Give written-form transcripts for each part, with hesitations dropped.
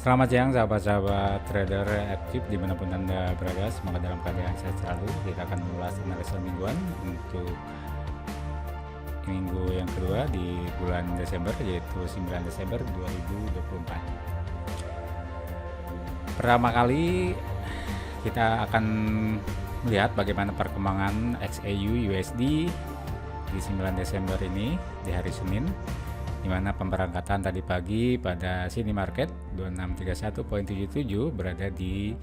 Selamat siang sahabat-sahabat trader aktif dimanapun Anda berada. Semoga dalam keadaan sehat selalu. Kita akan mengulas analisa mingguan untuk minggu yang kedua di bulan Desember, yaitu 9 Desember 2024. Pertama kali kita akan melihat bagaimana perkembangan XAU USD di 9 Desember ini di hari Senin, di mana pemberangkatan tadi pagi pada sini market 2631.77 berada di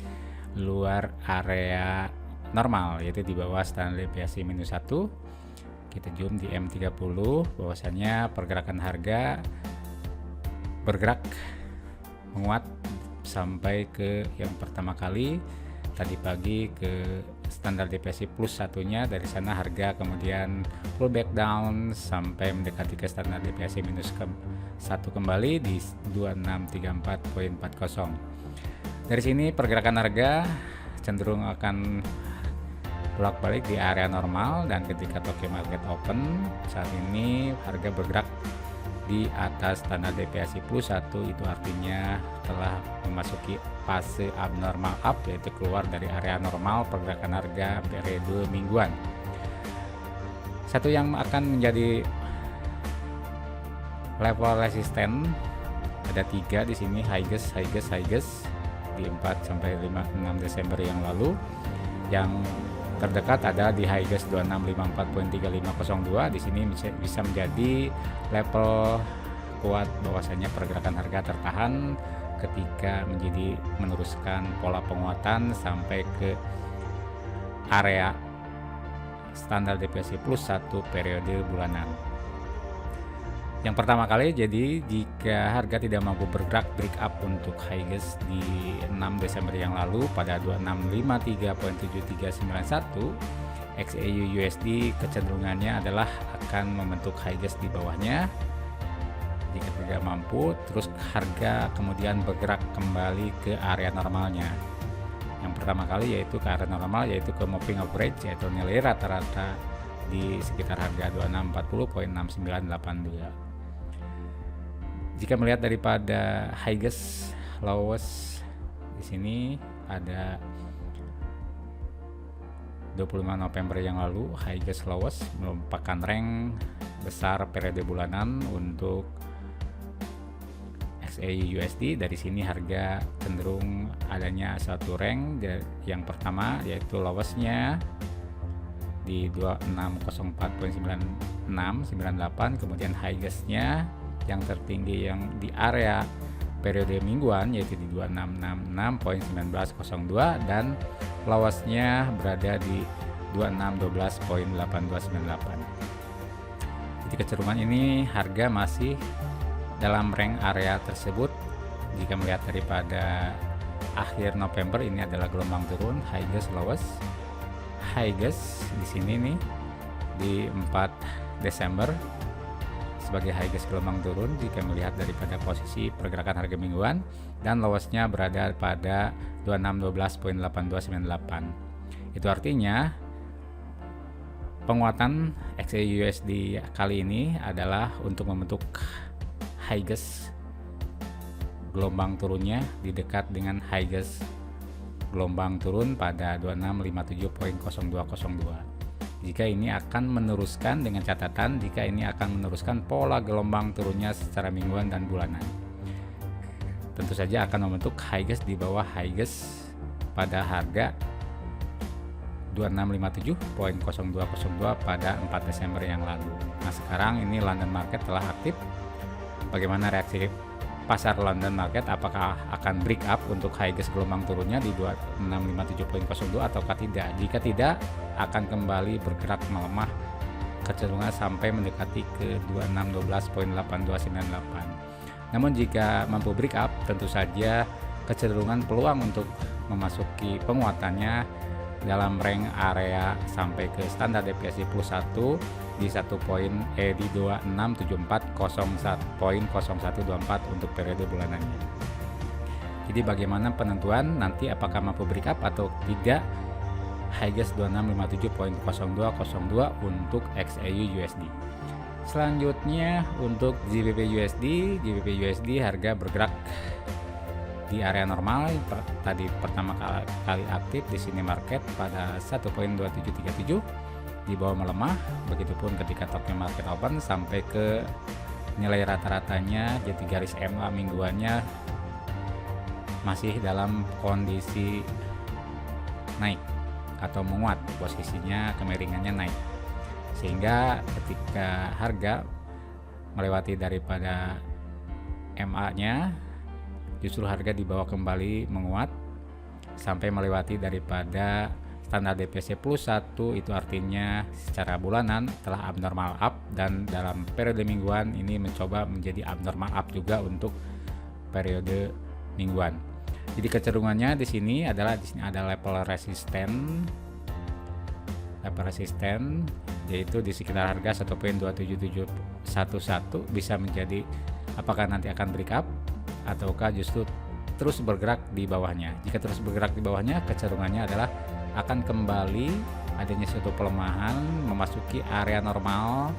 luar area normal, yaitu di bawah standar deviasi -1. Kita zoom di M30, bahwasanya pergerakan harga bergerak menguat sampai ke yang pertama kali tadi pagi ke standar deviasi +1-nya. Dari sana harga kemudian pullback down sampai mendekati ke standar deviasi -1 kembali di 2634.40. Dari sini pergerakan harga cenderung akan bolak-balik di area normal, dan ketika Tokyo Market Open saat ini harga bergerak di atas standar deviasi +1, itu artinya telah memasuki fase abnormal up, yaitu keluar dari area normal pergerakan harga periode mingguan. Satu yang akan menjadi level resisten ada 3 di sini, high gas di 4 sampai 6 Desember yang lalu. Yang terdekat ada di high gas 2654.3502. Di sini bisa menjadi level kuat bahwasanya pergerakan harga tertahan ketika meneruskan pola penguatan sampai ke area standar deviasi +1 periode bulanan. Yang pertama kali, jadi jika harga tidak mampu bergerak break up untuk high gas di 6 Desember yang lalu pada 2653.7391, XAU USD kecenderungannya adalah akan membentuk high gas di bawahnya. Jika tidak mampu, terus harga kemudian bergerak kembali ke area normalnya. Yang pertama kali yaitu ke area normal, yaitu ke moving average, yaitu nilai rata-rata di sekitar harga 2640.6982. Jika melihat daripada high gas lowest, di sini ada 25 November yang lalu, high gas lowest merupakan rank besar periode bulanan untuk XAU USD. Dari sini harga cenderung adanya satu rank. Yang pertama yaitu lowestnya di 2604.9698, kemudian high gasnya yang tertinggi yang di area periode mingguan yaitu di 2666.1902, dan lowestnya berada di 2612.8298. Jadi kecenderungan ini harga masih dalam rank area tersebut. Jika melihat daripada akhir November, ini adalah gelombang turun high gas lowest. High gas di sini nih di 4 Desember sebagai high gas gelombang turun jika melihat daripada posisi pergerakan harga mingguan, dan lowestnya berada pada 2612.8298. Itu artinya penguatan XAU USD kali ini adalah untuk membentuk high gas gelombang turunnya di dekat dengan high gas gelombang turun pada 2657.0202. Jika ini akan meneruskan, dengan catatan jika ini akan meneruskan pola gelombang turunnya secara mingguan dan bulanan, tentu saja akan membentuk high gas di bawah high gas pada harga 2657.0202 pada 4 Desember yang lalu. Nah, sekarang ini London Market telah aktif. Bagaimana reaksi pasar London Market? Apakah akan break up untuk high gas gelombang turunnya di 2657.02 ataukah tidak? Jika tidak, akan kembali bergerak melemah kecenderungan sampai mendekati ke 2612.8298. Namun jika mampu break up, tentu saja kecenderungan peluang untuk memasuki penguatannya dalam rank area sampai ke standar deviasi +1 di 2674.01.0124 untuk periode bulanannya. Jadi bagaimana penentuan nanti, apakah mampu break up atau tidak high gas 2657.0202 untuk XAU USD. Selanjutnya untuk GBP USD harga bergerak di area normal tadi pertama kali aktif di sini market pada 1.2737, di bawah melemah. Begitupun ketika Tokyo Market Open sampai ke nilai rata-ratanya, jadi garis MA mingguannya masih dalam kondisi naik atau menguat, posisinya kemiringannya naik, sehingga ketika harga melewati daripada MA-nya, justru harga dibawa kembali menguat sampai melewati daripada standar DPC plus 1, itu artinya secara bulanan telah abnormal up, dan dalam periode mingguan ini mencoba menjadi abnormal up juga untuk periode mingguan. Jadi kecenderungannya di sini ada level resisten yaitu di sekitar harga 1.27711, bisa menjadi apakah nanti akan break up ataukah justru terus bergerak di bawahnya. Jika terus bergerak di bawahnya, kecenderungannya adalah akan kembali adanya suatu pelemahan memasuki area normal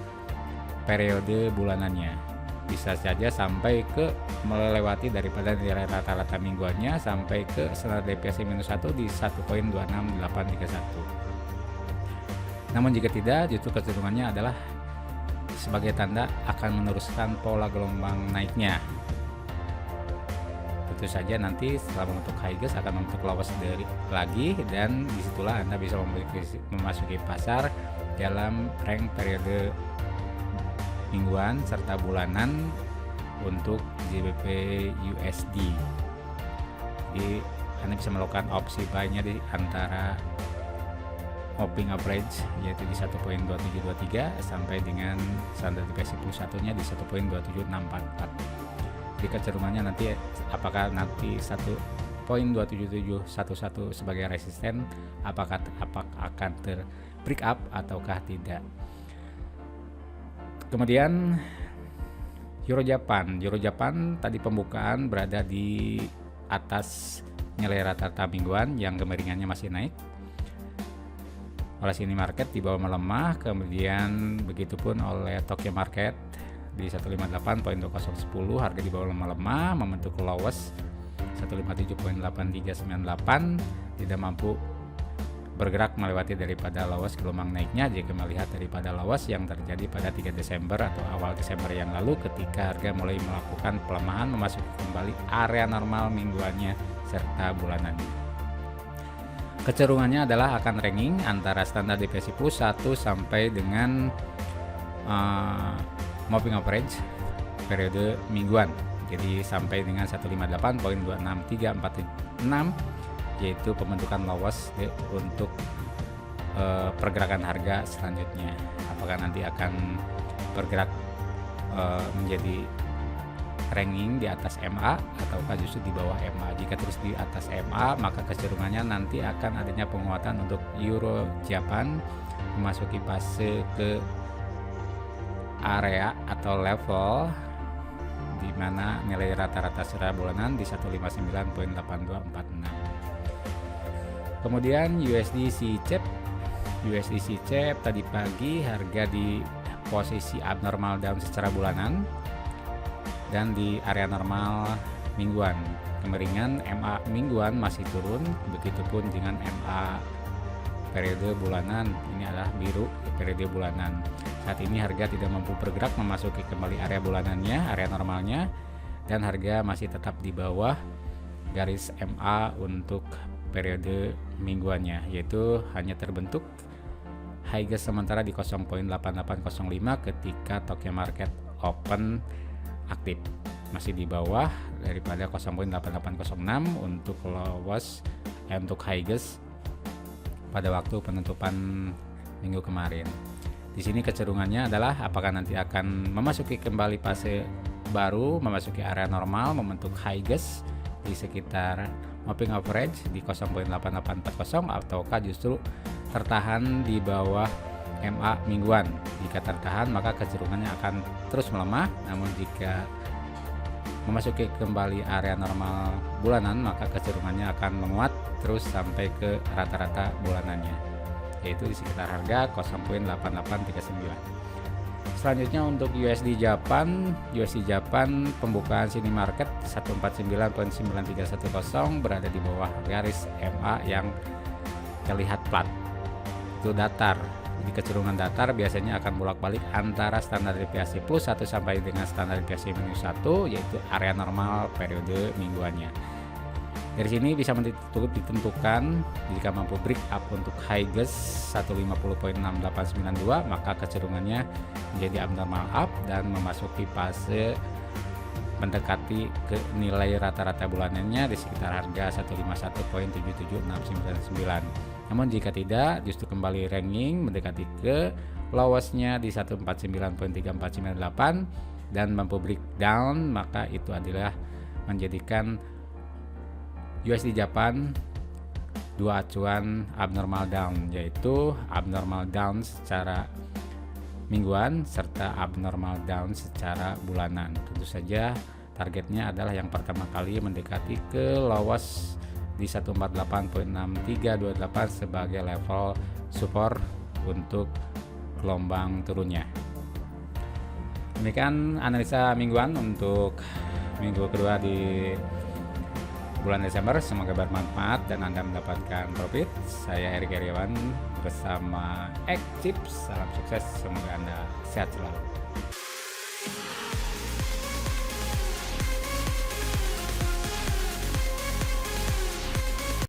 periode bulanannya. Bisa saja sampai ke melewati daripada nilai rata-rata mingguannya sampai ke standar DPC -1 di 1.26831. Namun jika tidak, justru kecenderungannya adalah sebagai tanda akan meneruskan pola gelombang naiknya. Tentu saja nanti setelah membentuk high gas akan membentuk lows lagi, dan disitulah Anda bisa memasuki pasar dalam rank periode mingguan serta bulanan untuk GBP USD. Jadi Anda bisa melakukan opsi buy-nya di antara moving average yaitu di 1.2723 sampai dengan standar DPC plus 1-nya di 1.27644. Jadi kecenderungannya nanti apakah nanti 1.27711 sebagai resisten, apakah akan break up ataukah tidak. Kemudian Euro Japan tadi pembukaan berada di atas nilai rata-rata mingguan yang kemiringannya masih naik. Oleh sini market di bawah melemah, kemudian begitupun oleh Tokyo Market di 158.2010, harga di bawah melemah membentuk lows 157.8398, tidak mampu bergerak melewati daripada lows gelombang naiknya jika melihat daripada lows yang terjadi pada 3 Desember atau awal Desember yang lalu, ketika harga mulai melakukan pelemahan memasuki kembali area normal mingguannya serta bulanannya. Kecenderungannya adalah akan ranging antara standar DPC plus 1 sampai dengan moving average periode mingguan, jadi sampai dengan 158.26346, yaitu pembentukan lows untuk pergerakan harga selanjutnya. Apakah nanti akan bergerak menjadi ranking di atas MA ataukah justru di bawah MA. Jika terus di atas MA, maka kecenderungannya nanti akan adanya penguatan untuk Euro Japan memasuki fase ke area atau level di mana nilai rata-rata secara bulanan di 159.8246. Kemudian USD CHF tadi pagi harga di posisi abnormal down secara bulanan dan di area normal mingguan. Kemiringan MA mingguan masih turun, begitupun dengan MA periode bulanan. Ini adalah biru periode bulanan. Saat ini harga tidak mampu bergerak memasuki kembali area bulanannya, area normalnya, dan harga masih tetap di bawah garis MA untuk periode mingguannya, yaitu hanya terbentuk high gas sementara di 0.8805 ketika Tokyo Market Open aktif, masih di bawah daripada 0.8806 untuk lows untuk high gas pada waktu penutupan minggu kemarin. Di sini kecenderungannya adalah apakah nanti akan memasuki kembali fase baru, memasuki area normal, membentuk high gas di sekitar moving average di 0.8840 ataukah justru tertahan di bawah MA mingguan. Jika tertahan, maka kecenderungannya akan terus melemah, namun jika memasuki kembali area normal bulanan, maka kecenderungannya akan menguat terus sampai ke rata-rata bulanannya, yaitu di sekitar harga 0.8839. Selanjutnya untuk USD Japan pembukaan sini market 149.9310 berada di bawah garis MA yang terlihat flat. Itu datar. Di kecenderungan datar biasanya akan bolak-balik antara standar deviasi plus 1 sampai dengan standar deviasi minus 1, yaitu area normal periode mingguannya. Dari sini bisa ditentukan jika mampu break up untuk high gas 150.6892, maka kecenderungannya menjadi abnormal up dan memasuki fase mendekati ke nilai rata-rata bulanannya di sekitar harga 151.77699. Namun jika tidak, justru kembali ranging mendekati ke lowestnya di 149.3498 dan mampu breakdown, maka itu adalah menjadikan USD Japan dua acuan abnormal down, yaitu abnormal down secara mingguan serta abnormal down secara bulanan. Tentu saja targetnya adalah yang pertama kali mendekati ke lowest di 148.6328 sebagai level support untuk gelombang turunnya. Demikian analisa mingguan untuk minggu kedua di bulan Desember. Semoga bermanfaat dan Anda mendapatkan profit. Saya Erik Heriawan bersama X Tips. Salam sukses, semoga Anda sehat selalu.